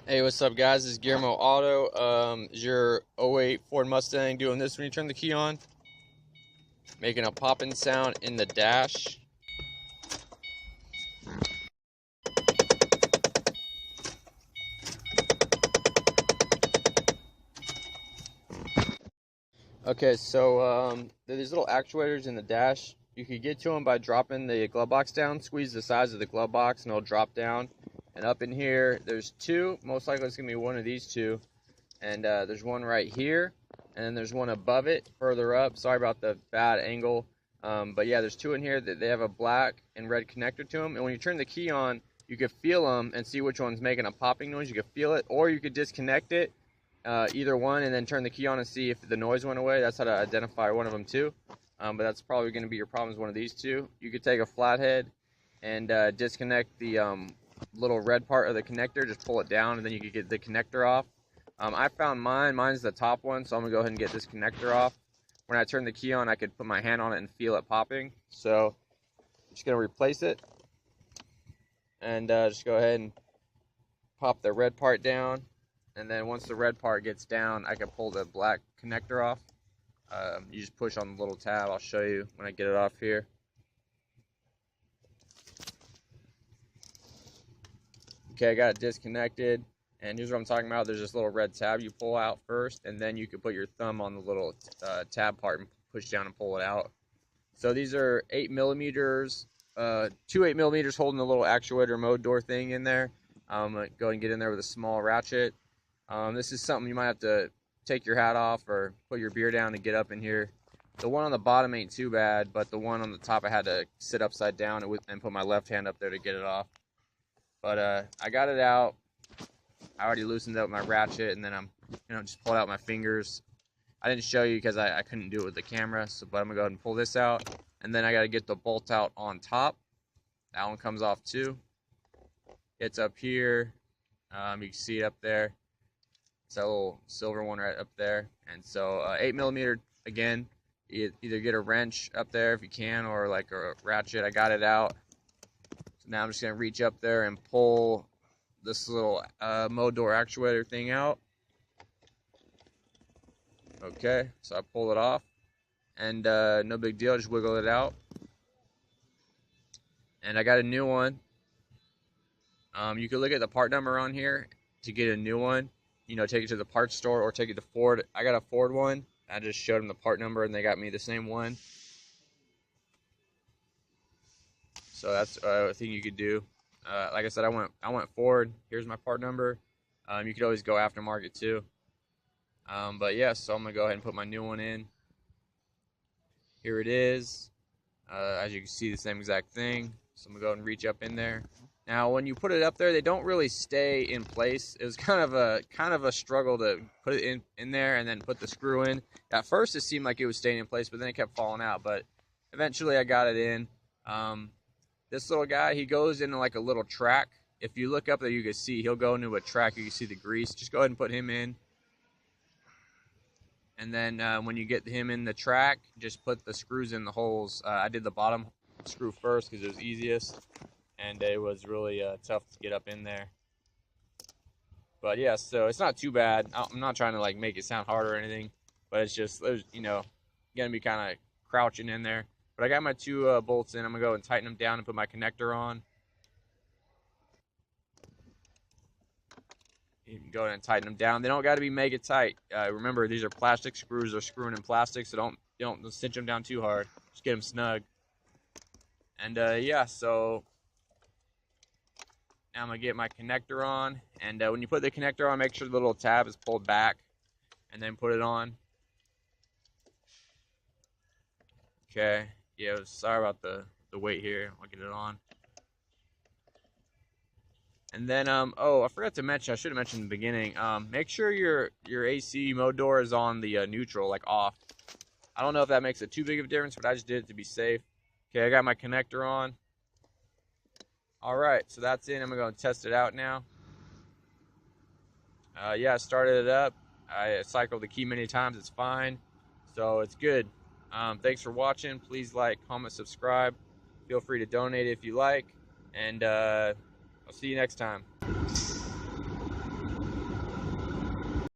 Hey, what's up, guys? This is GearmoAuto. Is your '08 Ford Mustang doing this when you turn the key on? Making a popping sound in the dash. Okay, so there's little actuators in the dash. You could get to them by dropping the glove box down. Squeeze the size of the glove box and it'll drop down. And up in here, there's two. Most likely it's going to be one of these two. And there's one right here. And then there's one above it, further up. Sorry about the bad angle. But yeah, there's two in here that they have a black and red connector to them. And when you turn the key on, you can feel them and see which one's making a popping noise. You can feel it, or you could disconnect it, either one, and then turn the key on and see if the noise went away. That's how to identify one of them too. But that's probably going to be your problem is one of these two. You could take a flathead and disconnect the little red part of the connector. Just pull it down, and then you can get the connector off. I found mine's the top one, so I'm going to go ahead and get this connector off. When I turn the key on, I could put my hand on it and feel it popping. So I'm just going to replace it. And just go ahead and pop the red part down. And then once the red part gets down, I can pull the black connector off. You just push on the little tab. I'll show you when I get it off here. Okay, I got it disconnected. And here's what I'm talking about. There's this little red tab you pull out first, and then you can put your thumb on the little tab part and push down and pull it out. So these are 8 millimeters, two 8 millimeters holding the little actuator mode door thing in there. I'm going to go and get in there with a small ratchet. This is something you might have to take your hat off or put your beer down to get up in here. The one on the bottom ain't too bad, but the one on the top I had to sit upside down and put my left hand up there to get it off. But I got it out. I already loosened up my ratchet, and then I'm just pulled out my fingers. I didn't show you because I couldn't do it with the camera, but I'm gonna go ahead and pull this out, and then I got to get the bolt out on top. That one comes off too. It's up here. You can see it up there. It's that little silver one right up there. And so 8 millimeter again. Either get a wrench up there if you can, or like a ratchet. I got it out. So now I'm just gonna reach up there and pull this little mode door actuator thing out. Okay, so I pull it off, and no big deal, just wiggle it out. And I got a new one. You can look at the part number on here to get a new one. Take it to the parts store or take it to Ford. I got a Ford one. I just showed them the part number, and they got me the same one. So that's a thing you could do. Like I said, I went Ford. Here's my part number. You could always go aftermarket too. But yeah, so I'm gonna go ahead and put my new one in. Here it is. As you can see, the same exact thing. So I'm gonna go ahead and reach up in there. Now, when you put it up there, they don't really stay in place. It was kind of a struggle to put it in there and then put the screw in. At first, it seemed like it was staying in place, but then it kept falling out. But eventually, I got it in. This little guy, he goes into like a little track. If you look up there, you can see he'll go into a track. You can see the grease. Just go ahead and put him in. And then when you get him in the track, just put the screws in the holes. I did the bottom screw first because it was easiest. And it was really tough to get up in there. But yeah, so it's not too bad. I'm not trying to like make it sound hard or anything. But it's just, going to be kind of crouching in there. But I got my two bolts in. I'm going to go and tighten them down and put my connector on. You can go ahead and tighten them down. They don't got to be mega tight. Remember, these are plastic screws. They're screwing in plastic, so don't cinch them down too hard. Just get them snug. And yeah, so now I'm going to get my connector on. And when you put the connector on, make sure the little tab is pulled back. And then put it on. Okay. Yeah, sorry about the weight here. I'll get it on. And then, oh, I forgot to mention, I should have mentioned in the beginning, make sure your AC mode door is on the neutral, like off. I don't know if that makes it too big of a difference, but I just did it to be safe. Okay, I got my connector on. All right, so that's in. I'm going to go and test it out now. Yeah, I started it up. I cycled the key many times. It's fine. So it's good. Thanks for watching. Please like, comment, subscribe. Feel free to donate if you like. And I'll see you next time.